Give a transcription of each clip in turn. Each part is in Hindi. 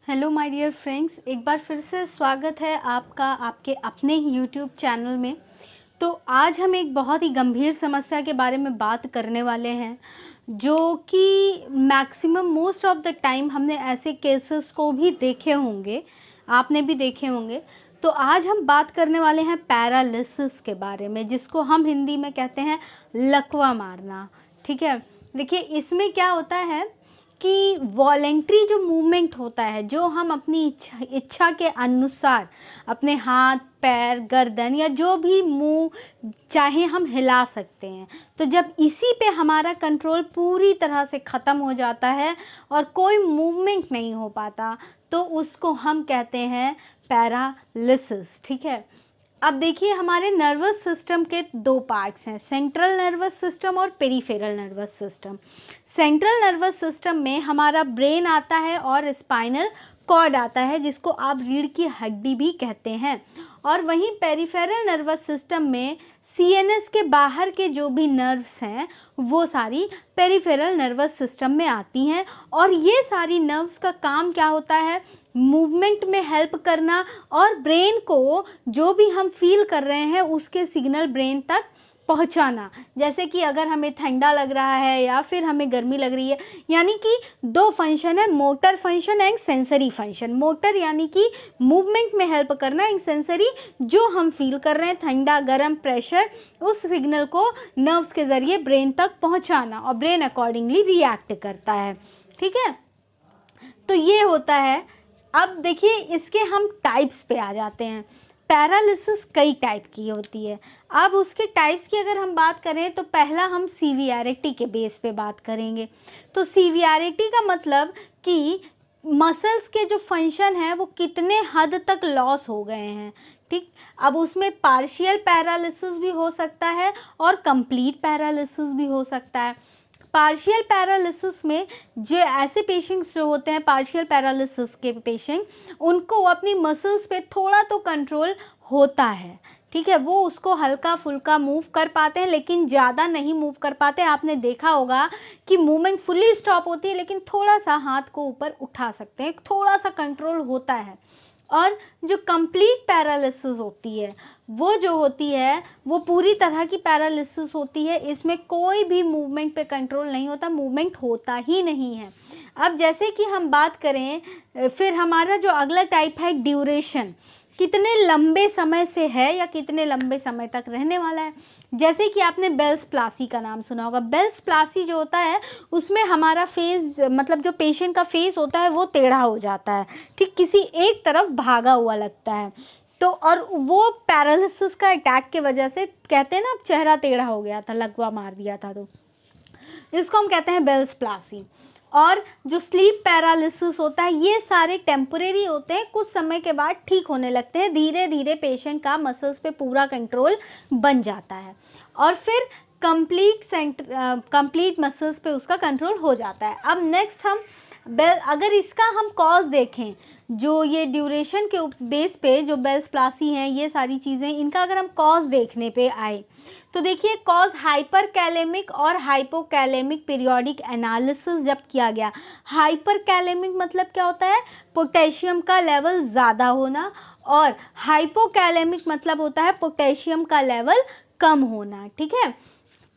हेलो माय डियर फ्रेंड्स, एक बार फिर से स्वागत है आपका आपके अपने ही यूट्यूब चैनल में। तो आज हम एक बहुत ही गंभीर समस्या के बारे में बात करने वाले हैं, जो कि maximum most of the time हमने ऐसे केसेस को भी देखे होंगे, आपने भी देखे होंगे। तो आज हम बात करने वाले हैं पैरालिसिस के बारे में, जिसको हम हिंदी में कहते हैं लकवा मारना। ठीक है, देखिए इसमें क्या होता है कि वॉलेंट्री जो मूवमेंट होता है, जो हम अपनी इच्छा के अनुसार अपने हाथ, पैर, गर्दन या जो भी मुंह चाहे हम हिला सकते हैं। तो जब इसी पे हमारा कंट्रोल पूरी तरह से ख़त्म हो जाता है और कोई मूवमेंट नहीं हो पाता, तो उसको हम कहते हैं पैरालिसिस। ठीक है, अब देखिए हमारे नर्वस सिस्टम के दो पार्ट्स हैं, सेंट्रल नर्वस सिस्टम और peripheral nervous system. Central nervous system में हमारा ब्रेन आता है और स्पाइनल कॉर्ड आता है, जिसको आप रीढ़ की हड्डी भी कहते हैं। और वहीं पेरिफेरल नर्वस सिस्टम में सीएनएस के बाहर के जो भी नर्व्स हैं वो सारी पेरिफेरल नर्वस सिस्टम में आती हैं। और ये सारी नर्व्स का काम क्या होता है? मूवमेंट में हेल्प करना और ब्रेन को जो भी हम फील कर रहे हैं उसके सिग्नल ब्रेन तक पहुंचाना। जैसे कि अगर हमें ठंडा लग रहा है या फिर हमें गर्मी लग रही है, यानी कि दो फंक्शन है, motor function and sensory function. Motor यानी कि मूवमेंट में हेल्प करना, एंड सेंसरी जो हम फील कर रहे हैं, ठंडा, गर्म, प्रेशर, उस सिग्नल को नर्व्स के ज़रिए ब्रेन तक पहुंचाना, और ब्रेन अकॉर्डिंगली रिएक्ट करता है। ठीक है, तो ये होता है। अब देखिए इसके हम टाइप्स पे आ जाते हैं। पैरालिसिस कई टाइप की होती है। अब उसके टाइप्स की अगर हम बात करें तो पहला हम सीवियरिटी के बेस पे बात करेंगे। तो सीवियरिटी का मतलब कि मसल्स के जो फंक्शन है वो कितने हद तक लॉस हो गए हैं। ठीक, अब उसमें पार्शियल पैरालिसिस भी हो सकता है और कंप्लीट पैरालिसिस भी हो सकता है। पार्शियल पैरालिसिस में जो ऐसे पेशेंट्स जो होते हैं, पार्शियल पैरालिसिस के पेशेंट, उनको अपनी मसल्स पे थोड़ा तो कंट्रोल होता है। ठीक है, वो उसको हल्का फुल्का मूव कर पाते हैं लेकिन ज़्यादा नहीं मूव कर पाते। आपने देखा होगा कि मूवमेंट फुल्ली स्टॉप होती है लेकिन थोड़ा सा हाथ को ऊपर उठा सकते हैं, थोड़ा सा कंट्रोल होता है। और जो कंप्लीट पैरालिसिस होती है वो जो होती है वो पूरी तरह की पैरालिसिस होती है। इसमें कोई भी मूवमेंट पे कंट्रोल नहीं होता, मूवमेंट होता ही नहीं है। अब जैसे कि हम बात करें, फिर हमारा जो अगला टाइप है ड्यूरेशन, कितने लंबे समय से है या कितने लंबे समय तक रहने वाला है। जैसे कि आपने बेल्स प्लासी का नाम सुना होगा। बेल्स प्लासी जो होता है उसमें हमारा फेस, मतलब जो पेशेंट का फेस होता है वो टेढ़ा हो जाता है, ठीक, किसी एक तरफ भागा हुआ लगता है। तो और वो पैरालिसिस का अटैक के वजह से, कहते हैं ना चेहरा टेढ़ा हो गया था, लकवा मार दिया था, तो इसको हम कहते हैं बेल्स प्लासी। और जो स्लीप पैरालिसिस होता है ये सारे टेम्परेरी होते हैं, कुछ समय के बाद ठीक होने लगते हैं, धीरे धीरे पेशेंट का मसल्स पे पूरा कंट्रोल बन जाता है और फिर कंप्लीट मसल्स पे उसका कंट्रोल हो जाता है। अब नेक्स्ट हम अगर इसका हम कॉज देखें, जो ये ड्यूरेशन के बेस पे जो बेल्स प्लासी हैं, ये सारी चीज़ें, इनका अगर हम कॉज देखने पे आए तो देखिए कॉज हाइपर कैलेमिक और हाइपोकैलेमिक पीरियोडिक एनालिसिस जब किया गया। हाइपर कैलेमिक मतलब क्या होता है? पोटेशियम का लेवल ज़्यादा होना, और हाइपोकैलेमिक मतलब होता है पोटेशियम का लेवल कम होना। ठीक है,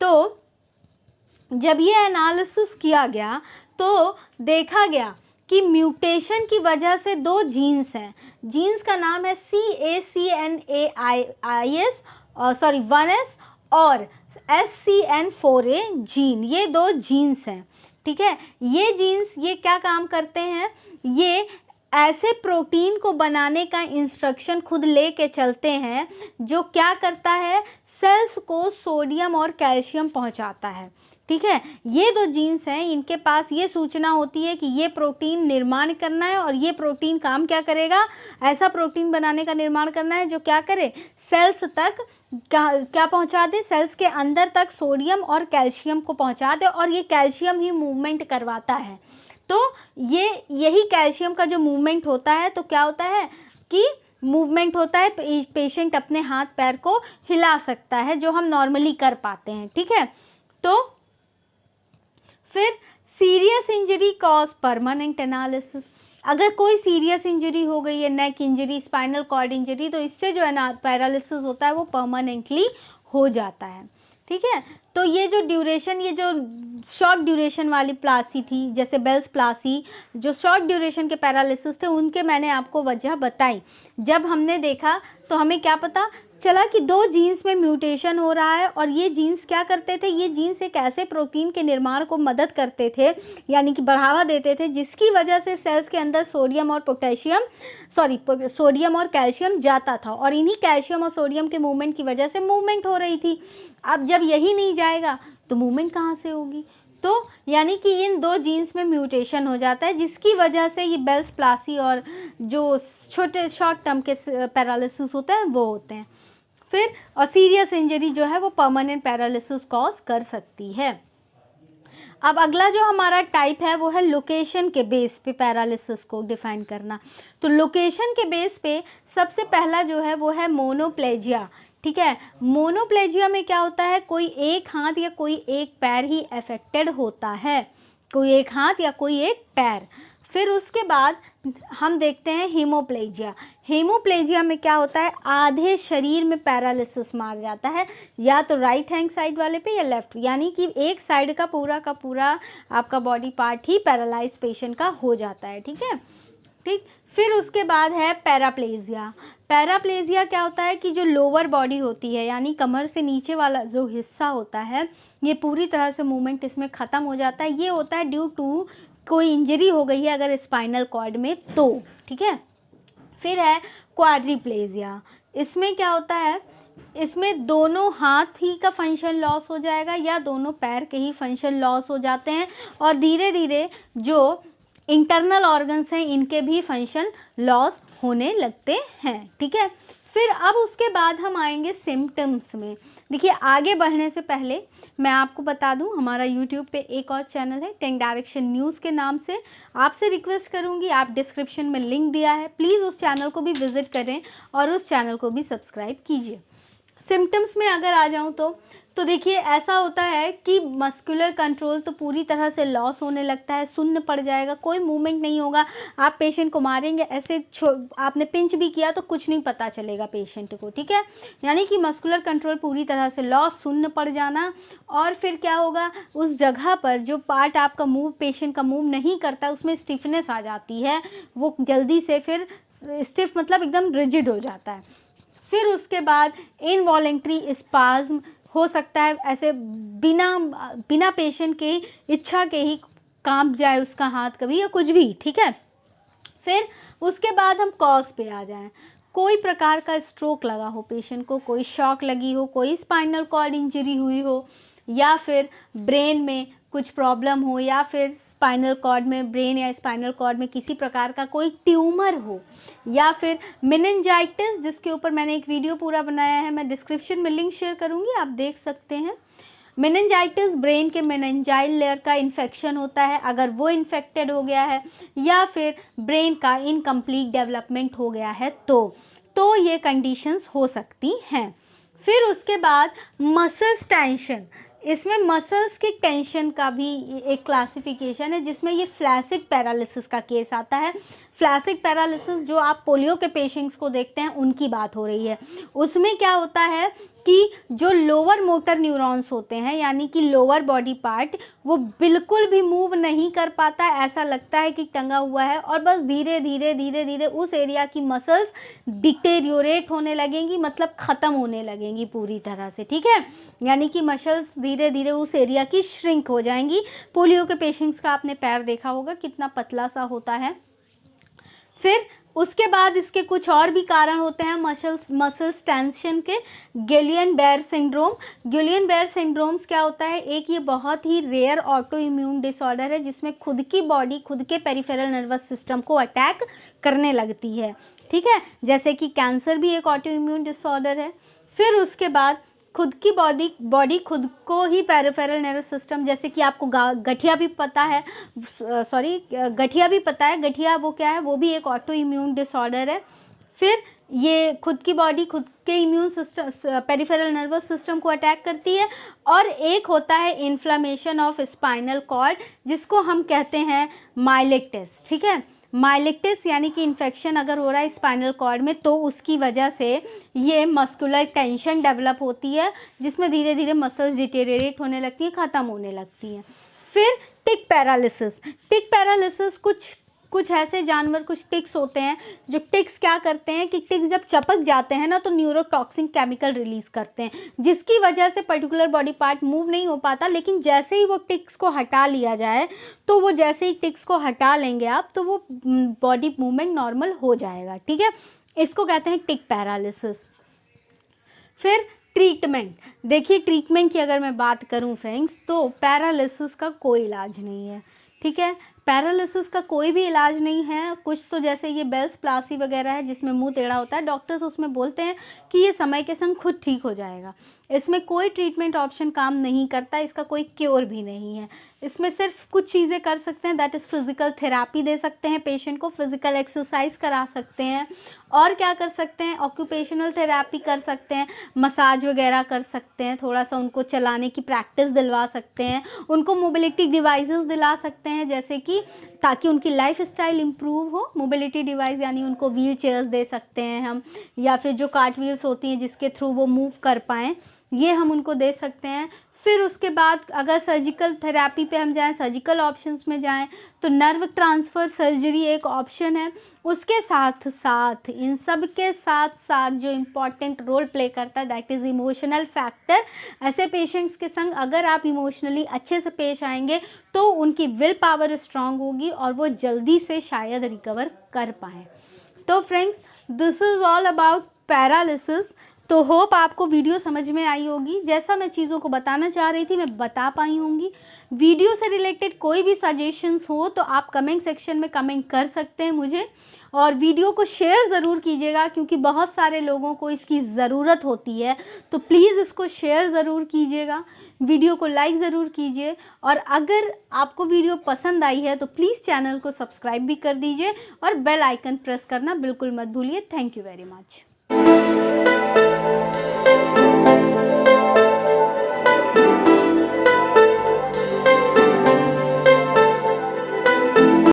तो जब ये एनालिसिस किया गया तो देखा गया कि म्यूटेशन की वजह से दो जीन्स हैं। जीन्स का नाम है CACNAIS 1S और SCN4A जीन, ये दो जीन्स हैं। ठीक है, ये जीन्स ये क्या काम करते हैं? ये ऐसे प्रोटीन को बनाने का इंस्ट्रक्शन खुद लेके चलते हैं जो क्या करता है? सेल्स को सोडियम और कैल्शियम पहुंचाता है। ठीक है, ये दो जीन्स हैं, इनके पास ये सूचना होती है कि ये प्रोटीन निर्माण करना है, और ये प्रोटीन काम क्या करेगा? ऐसा प्रोटीन बनाने का निर्माण करना है जो क्या करे? सेल्स तक क्या पहुंचा दे? सेल्स के अंदर तक सोडियम और कैल्शियम को पहुंचा दे, और ये कैल्शियम ही मूवमेंट करवाता है। तो यही कैल्शियम का जो मूवमेंट होता है, तो क्या होता है कि मूवमेंट होता है, पेशेंट अपने हाथ पैर को हिला सकता है जो हम नॉर्मली कर पाते हैं। ठीक है, तो इंजरी कॉज परमानेंट एनालिसिस, अगर कोई सीरियस इंजरी हो गई है, नेक इंजरी, स्पाइनल कॉर्ड इंजरी, तो इससे जो पैरालिसिस होता है वो परमानेंटली हो जाता है। ठीक है, तो ये जो ड्यूरेशन, ये जो शॉर्ट ड्यूरेशन वाली प्लासी थी, जैसे बेल्स प्लासी, जो शॉर्ट ड्यूरेशन के पैरालिसिस थे, उनके मैंने आपको वजह बताई। जब हमने देखा तो हमें क्या पता चला कि 2 जीन्स में म्यूटेशन हो रहा है, और ये जीन्स क्या करते थे, ये जीन्स एक ऐसे प्रोटीन के निर्माण को मदद करते थे, यानी कि बढ़ावा देते थे, जिसकी वजह से सेल्स के अंदर सोडियम और कैल्शियम जाता था, और इन्हीं कैल्शियम और सोडियम के मूवमेंट की वजह से मूवमेंट हो रही थी। अब जब यही नहीं जाएगा तो मूवमेंट कहाँ से होगी? तो यानी कि इन 2 जीन्स में म्यूटेशन हो जाता है, जिसकी वजह से ये बेल्स प्लासी और जो छोटे शॉर्ट टर्म के पैरालिसिस होते हैं वो होते हैं। फिर और सीरियस इंजरी जो है वो परमानेंट पैरालिसिस कॉज कर सकती है। अब अगला जो हमारा टाइप है वो है लोकेशन के बेस पे पैरालिसिस को डिफाइन करना। तो लोकेशन के बेस पे सबसे पहला जो है वो है मोनोप्लेजिया। ठीक है, मोनोप्लेजिया में क्या होता है, कोई एक हाथ या कोई एक पैर ही अफेक्टेड होता है, कोई एक हाथ या कोई एक पैर। फिर उसके बाद हम देखते हैं हीमोप्लेजिया। हीमोप्लेजिया में क्या होता है, आधे शरीर में पैरालिसिस मार जाता है, या तो राइट हैंड साइड वाले पे या लेफ्ट, यानी कि एक साइड का पूरा आपका बॉडी पार्ट ही पैरालाइज पेशेंट का हो जाता है। ठीक है, ठीक। फिर उसके बाद है पैराप्लेजिया। पैराप्लेजिया क्या होता है कि जो लोअर बॉडी होती है, यानी कमर से नीचे वाला जो हिस्सा होता है, ये पूरी तरह से मूवमेंट इसमें ख़त्म हो जाता है। ये होता है ड्यू टू कोई इंजरी हो गई है अगर स्पाइनल कॉर्ड में तो। ठीक है, फिर है क्वाड्रिप्लेजिया। इसमें क्या होता है, इसमें दोनों हाथ ही का फंक्शन लॉस हो जाएगा या दोनों पैर के ही फंक्शन लॉस हो जाते हैं, और धीरे धीरे जो इंटरनल ऑर्गन्स हैं इनके भी फंक्शन लॉस होने लगते हैं। ठीक है, फिर अब उसके बाद हम आएंगे सिम्टम्स में। देखिए, आगे बढ़ने से पहले मैं आपको बता दूं, हमारा यूट्यूब पे एक और चैनल है 10 डायरेक्शन न्यूज़ के नाम से। आपसे रिक्वेस्ट करूंगी, आप डिस्क्रिप्शन में लिंक दिया है, प्लीज़ उस चैनल को भी विज़िट करें और उस चैनल को भी सब्सक्राइब कीजिए। सिम्टम्स में अगर आ जाऊं तो देखिए, ऐसा होता है कि मस्कुलर कंट्रोल तो पूरी तरह से लॉस होने लगता है, शून्य पड़ जाएगा, कोई मूवमेंट नहीं होगा। आप पेशेंट को मारेंगे ऐसे, आपने पिंच भी किया तो कुछ नहीं पता चलेगा पेशेंट को। ठीक है, यानी कि मस्कुलर कंट्रोल पूरी तरह से लॉस, शून्य पड़ जाना। और फिर क्या होगा, उस जगह पर जो पार्ट आपका पेशेंट का मूव नहीं करता, उसमें स्टिफनेस आ जाती है, वो जल्दी से फिर स्टिफ मतलब एकदम रिजिड हो जाता है। फिर उसके बाद इनवॉलेंट्री स्पाज्म हो सकता है, ऐसे बिना पेशेंट के इच्छा के ही कांप जाए उसका हाथ कभी या कुछ भी। ठीक है, फिर उसके बाद हम कॉज पे आ जाएं। कोई प्रकार का स्ट्रोक लगा हो पेशेंट को, कोई शॉक लगी हो, कोई स्पाइनल कॉर्ड इंजरी हुई हो, या फिर ब्रेन में कुछ प्रॉब्लम हो, या फिर स्पाइनल कॉर्ड में, ब्रेन या स्पाइनल कॉर्ड में किसी प्रकार का कोई ट्यूमर हो, या फिर मेनिंजाइटिस, जिसके ऊपर मैंने एक वीडियो पूरा बनाया है, मैं डिस्क्रिप्शन में लिंक शेयर करूंगी, आप देख सकते हैं। मेनिंजाइटिस ब्रेन के मेनिंजाइल लेयर का इन्फेक्शन होता है, अगर वो इन्फेक्टेड हो गया है, या फिर ब्रेन का इनकम्प्लीट डेवलपमेंट हो गया है तो ये कंडीशंस हो सकती हैं। फिर उसके बाद मसल्स टेंशन, इसमें मसल्स के टेंशन का भी एक क्लासिफिकेशन है, जिसमें ये फ्लैसिड पैरालिसिस का केस आता है। फ्लैसिड पैरालिसिस जो आप पोलियो के पेशेंट्स को देखते हैं उनकी बात हो रही है। उसमें क्या होता है कि जो लोअर मोटर न्यूरॉन्स होते हैं, यानी कि लोअर बॉडी पार्ट, वो बिल्कुल भी मूव नहीं कर पाता, ऐसा लगता है कि टंगा हुआ है, और बस धीरे धीरे उस एरिया की मसल्स डिटेरियोरेट होने लगेंगी, मतलब ख़त्म होने लगेंगी पूरी तरह से। ठीक है, यानी कि मसल्स धीरे धीरे उस एरिया की श्रिंक हो जाएंगी। पोलियो के पेशेंट्स का आपने पैर देखा होगा कितना पतला सा होता है। फिर उसके बाद इसके कुछ और भी कारण होते हैं मसल्स टेंशन के। गिलियन-बेयर सिंड्रोम, गिलियन-बेयर सिंड्रोम्स क्या होता है, एक ये बहुत ही रेयर ऑटो इम्यून डिसऑर्डर है, जिसमें खुद की बॉडी खुद के पेरिफेरल नर्वस सिस्टम को अटैक करने लगती है। ठीक है, जैसे कि कैंसर भी एक ऑटो इम्यून डिसऑर्डर है। फिर उसके बाद खुद की बॉडी खुद को ही पेरिफेरल नर्वस सिस्टम, जैसे कि आपको गठिया भी पता है, गठिया वो क्या है, वो भी एक ऑटो इम्यून डिसऑर्डर है। फिर ये खुद की बॉडी, खुद के immune system, peripheral nervous system को अटैक करती है। और एक होता है इन्फ्लेमेशन ऑफ स्पाइनल कॉर्ड, जिसको हम कहते हैं माइलेक्टिस। ठीक है, माइलेक्टिस यानी कि इन्फेक्शन अगर हो रहा है स्पाइनल कॉर्ड में, तो उसकी वजह से ये मस्कुलर टेंशन डेवलप होती है, जिसमें धीरे धीरे मसल्स डिटेरियोरेट होने लगती हैं, ख़त्म होने लगती हैं। फिर टिक पैरालिसिस। टिक पैरालिसिस कुछ ऐसे जानवर, कुछ टिक्स होते हैं जो टिक्स क्या करते हैं कि टिक्स जब चपक जाते हैं ना, तो न्यूरोटॉक्सिन केमिकल रिलीज़ करते हैं, जिसकी वजह से पर्टिकुलर बॉडी पार्ट मूव नहीं हो पाता। लेकिन जैसे ही वो टिक्स को हटा लिया जाए, तो वो जैसे ही टिक्स को हटा लेंगे आप, तो वो बॉडी मूवमेंट नॉर्मल हो जाएगा। ठीक है, इसको कहते हैं टिक पैरालिसिस। फिर ट्रीटमेंट। देखिए, ट्रीटमेंट की अगर मैं बात करूं फ्रेंड्स, तो पैरालिसिस का कोई इलाज नहीं है। ठीक है, पैरालिसिस का कोई भी इलाज नहीं है। कुछ तो जैसे ये बेल्स प्लासी वगैरह है, जिसमें मुंह टेढ़ा होता है, डॉक्टर्स उसमें बोलते हैं कि ये समय के संग खुद ठीक हो जाएगा। इसमें कोई ट्रीटमेंट ऑप्शन काम नहीं करता, इसका कोई क्योर भी नहीं है। इसमें सिर्फ कुछ चीज़ें कर सकते हैं, दैट इज़ फिज़िकल थेरापी दे सकते हैं पेशेंट को, फिज़िकल एक्सरसाइज करा सकते हैं, और क्या कर सकते हैं, ऑक्यूपेशनल थेरापी कर सकते हैं, मसाज वगैरह कर सकते हैं, थोड़ा सा उनको चलाने की प्रैक्टिस दिलवा सकते हैं, उनको मोबिलिटी डिवाइसेस दिला सकते हैं, जैसे कि ताकि उनकी लाइफ स्टाइल इम्प्रूव हो। मोबिलिटी डिवाइस यानी उनको व्हील चेयर्स दे सकते हैं हम, या फिर जो कार्ट व्हील्स होती हैं जिसके थ्रू वो मूव कर पाएँ, ये हम उनको दे सकते हैं। फिर उसके बाद अगर सर्जिकल थेरापी पे हम जाएं, सर्जिकल ऑप्शंस में जाएं, तो नर्व ट्रांसफ़र सर्जरी एक ऑप्शन है। उसके साथ साथ, इन सब के साथ साथ जो इम्पॉर्टेंट रोल प्ले करता है, दैट इज़ इमोशनल फैक्टर। ऐसे पेशेंट्स के संग अगर आप इमोशनली अच्छे से पेश आएंगे, तो उनकी विल पावर स्ट्रांग होगी और वो जल्दी से शायद रिकवर कर पाएँ। तो friends, this is all about paralysis. तो होप आपको वीडियो समझ में आई होगी। जैसा मैं चीज़ों को बताना चाह रही थी, मैं बता पाई होंगी। वीडियो से रिलेटेड कोई भी सजेशंस हो तो आप कमेंट सेक्शन में कमेंट कर सकते हैं मुझे, और वीडियो को शेयर ज़रूर कीजिएगा, क्योंकि बहुत सारे लोगों को इसकी ज़रूरत होती है। तो प्लीज़ इसको शेयर ज़रूर कीजिएगा, वीडियो को लाइक ज़रूर कीजिए, और अगर आपको वीडियो पसंद आई है तो प्लीज़ चैनल को सब्सक्राइब भी कर दीजिए, और बेल आइकन प्रेस करना बिल्कुल मत भूलिए। Thank you very much.